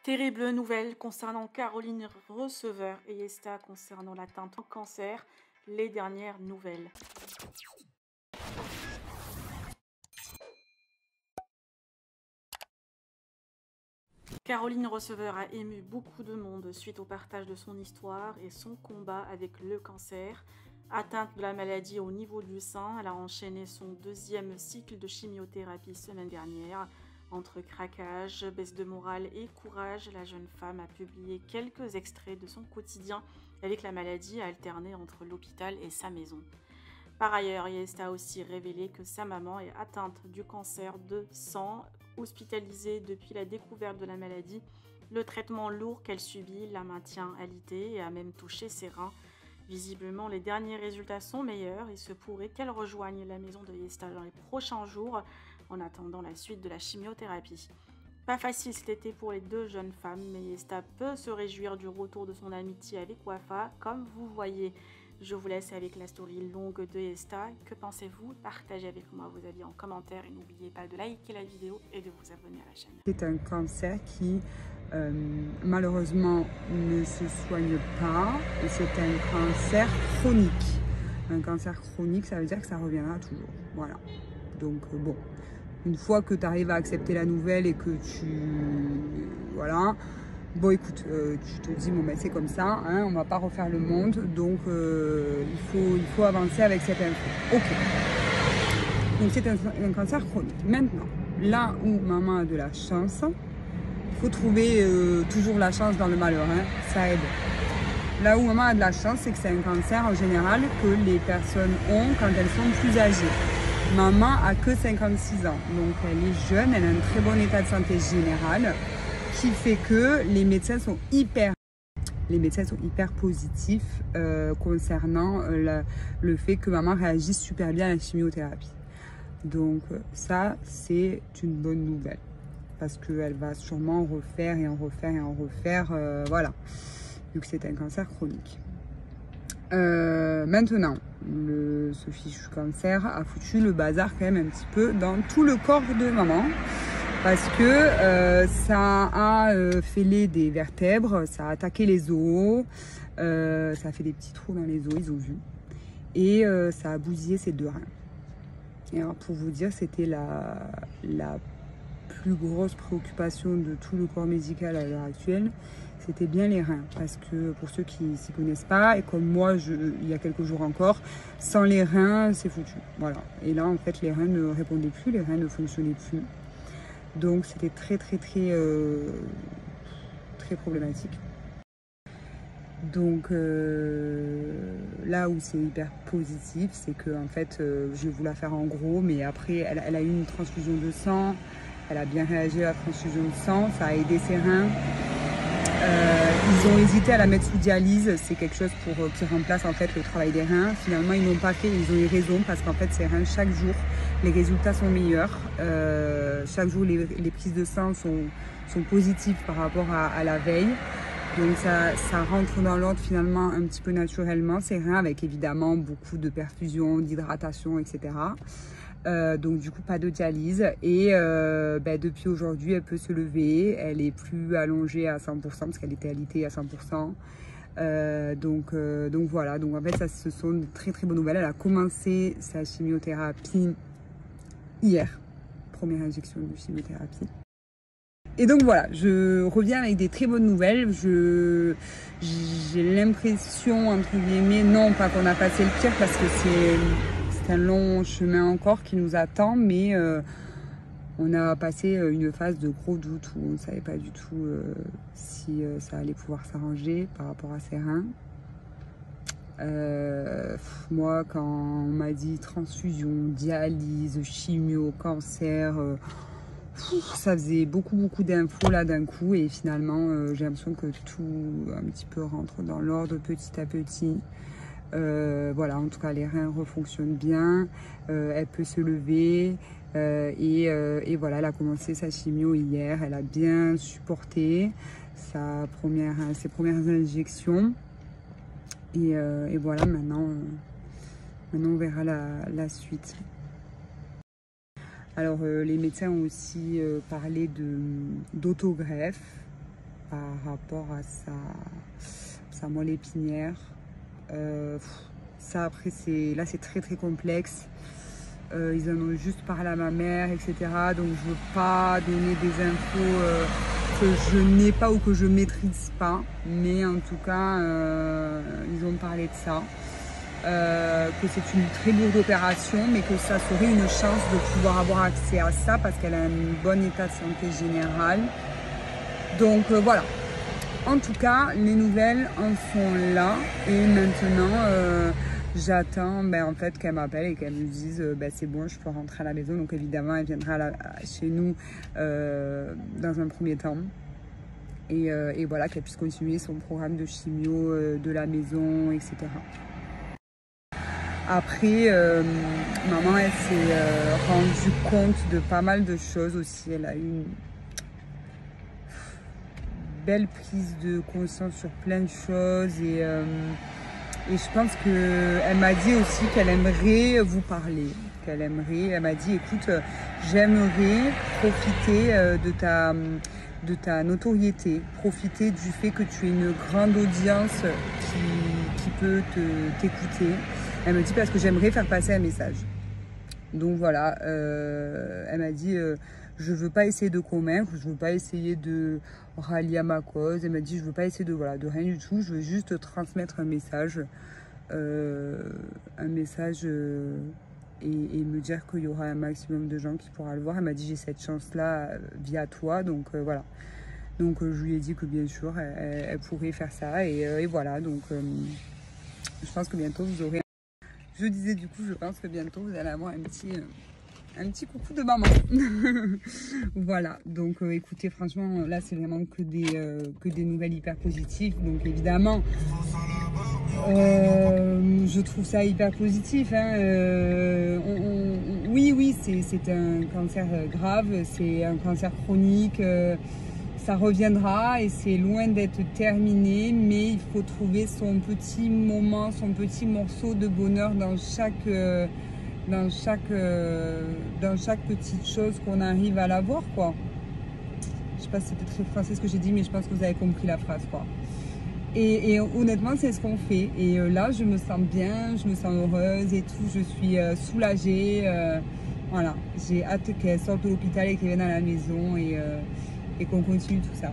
Terrible nouvelle concernant Caroline Receveur et Esta concernant l'atteinte au cancer. Les dernières nouvelles. Caroline Receveur a ému beaucoup de monde suite au partage de son histoire et son combat avec le cancer. Atteinte de la maladie au niveau du sein, elle a enchaîné son deuxième cycle de chimiothérapie semaine dernière. Entre craquage, baisse de morale et courage, la jeune femme a publié quelques extraits de son quotidien avec la maladie alternée entre l'hôpital et sa maison. Par ailleurs, Yesta a aussi révélé que sa maman est atteinte du cancer de sang, hospitalisée depuis la découverte de la maladie. Le traitement lourd qu'elle subit la maintient alitée et a même touché ses reins. Visiblement, les derniers résultats sont meilleurs et se pourrait qu'elle rejoigne la maison de Yesta dans les prochains jours en attendant la suite de la chimiothérapie. Pas facile cet été pour les deux jeunes femmes, mais Yesta peut se réjouir du retour de son amitié avec Wafa, comme vous voyez. Je vous laisse avec la story longue de Yesta. Que pensez-vous? Partagez avec moi vos avis en commentaire et n'oubliez pas de liker la vidéo et de vous abonner à la chaîne. C'est un cancer qui malheureusement ne se soigne pas et c'est un cancer chronique. Un cancer chronique, ça veut dire que ça reviendra toujours. Voilà. Donc bon, une fois que tu arrives à accepter la nouvelle et que voilà. Bon écoute, tu te dis bon ben c'est comme ça, hein, on va pas refaire le monde, donc il faut avancer avec cette info. Ok. Donc c'est un cancer chronique. Maintenant, là où maman a de la chance, il faut trouver toujours la chance dans le malheur, hein, ça aide. Là où maman a de la chance, c'est que c'est un cancer en général que les personnes ont quand elles sont plus âgées. Maman a que 56 ans, donc elle est jeune, elle a un très bon état de santé général, qui fait que les médecins sont hyper positifs concernant le fait que maman réagisse super bien à la chimiothérapie. Donc ça, c'est une bonne nouvelle parce qu'elle va sûrement en refaire et en refaire et en refaire, voilà, vu que c'est un cancer chronique. Maintenant, ce fichu cancer a foutu le bazar quand même un petit peu dans tout le corps de maman. Parce que ça a fêlé des vertèbres, ça a attaqué les os, ça a fait des petits trous dans les os, ils ont vu. Et ça a bousillé ses deux reins. Et alors pour vous dire, c'était la plus grosse préoccupation de tout le corps médical à l'heure actuelle, c'était bien les reins. Parce que pour ceux qui ne s'y connaissent pas, et comme moi il y a quelques jours encore, sans les reins, c'est foutu. Voilà. Et là en fait les reins ne répondaient plus, les reins ne fonctionnaient plus. Donc c'était très problématique. Donc là où c'est hyper positif, c'est que en fait, je vais vous la faire en gros, mais après elle a eu une transfusion de sang, elle a bien réagi à la transfusion de sang, ça a aidé ses reins. Ils ont hésité à la mettre sous dialyse, c'est quelque chose qui remplace en fait le travail des reins. Finalement ils n'ont pas fait, ils ont eu raison parce qu'en fait ses reins chaque jour les résultats sont meilleurs. Chaque jour les prises de sang sont positives par rapport à la veille. Donc ça rentre dans l'ordre finalement un petit peu naturellement ces reins avec évidemment beaucoup de perfusion, d'hydratation, etc. Donc du coup pas de dialyse et depuis aujourd'hui elle peut se lever, elle est plus allongée à 100% parce qu'elle était alitée à 100%. Donc voilà, donc en fait ça ce sont de très bonnes nouvelles. Elle a commencé sa chimiothérapie hier, première injection de chimiothérapie. Et donc voilà, je reviens avec des très bonnes nouvelles. J'ai l'impression, entre guillemets, non pas qu'on a passé le pire parce que c'est un long chemin encore qui nous attend, mais on a passé une phase de gros doute où on ne savait pas du tout si ça allait pouvoir s'arranger par rapport à ses reins. Moi, quand on m'a dit transfusion, dialyse, chimio, cancer, ça faisait beaucoup d'infos là d'un coup et finalement j'ai l'impression que tout un petit peu rentre dans l'ordre petit à petit. Voilà, en tout cas les reins refonctionnent bien, elle peut se lever et voilà, elle a commencé sa chimio hier, elle a bien supporté ses premières injections et voilà, maintenant on verra la suite. Alors les médecins ont aussi parlé d'autogreffe par rapport à sa moelle épinière. Ça après là c'est très très complexe. Ils en ont juste parlé à ma mère, etc. Donc je veux pas donner des infos que je n'ai pas ou que je maîtrise pas. Mais en tout cas, ils ont parlé de ça. Que c'est une très lourde opération, mais que ça serait une chance de pouvoir avoir accès à ça parce qu'elle a un bon état de santé général. Donc voilà. En tout cas, les nouvelles en sont là et maintenant j'attends en fait qu'elle m'appelle et qu'elle me dise c'est bon, je peux rentrer à la maison. Donc évidemment, elle viendra chez nous dans un premier temps. Et voilà, qu'elle puisse continuer son programme de chimio de la maison, etc. Après, maman, elle s'est rendue compte de pas mal de choses aussi. Elle a eu une belle prise de conscience sur plein de choses. Et je pense qu'elle m'a dit aussi qu'elle aimerait vous parler. Elle m'a dit, écoute, j'aimerais profiter de ta notoriété, profiter du fait que tu es une grande audience qui peut t'écouter. Elle me dit parce que j'aimerais faire passer un message. Donc voilà, elle m'a dit je veux pas essayer de convaincre, je veux pas essayer de rallier à ma cause. Elle m'a dit je veux pas essayer de rien du tout, je veux juste transmettre un message et me dire qu'il y aura un maximum de gens qui pourra le voir. Elle m'a dit j'ai cette chance là via toi, donc voilà. Donc je lui ai dit que bien sûr elle pourrait faire ça et voilà. Donc je pense que bientôt vous aurez. Je disais du coup, je pense que bientôt vous allez avoir un petit coucou de maman. Voilà, donc écoutez, franchement, là c'est vraiment que des nouvelles hyper positives. Donc évidemment, je trouve ça hyper positif. Hein. Oui, c'est un cancer grave, c'est un cancer chronique. Ça reviendra et c'est loin d'être terminé, mais il faut trouver son petit moment, son petit morceau de bonheur dans chaque petite chose qu'on arrive à la voir, quoi. Je sais pas si c'était très français ce que j'ai dit, mais je pense que vous avez compris la phrase, quoi. Et honnêtement, c'est ce qu'on fait. Et là, je me sens bien, je me sens heureuse et tout. Je suis soulagée. Voilà, j'ai hâte qu'elle sorte de l'hôpital et qu'elle vienne à la maison et qu'on continue tout ça.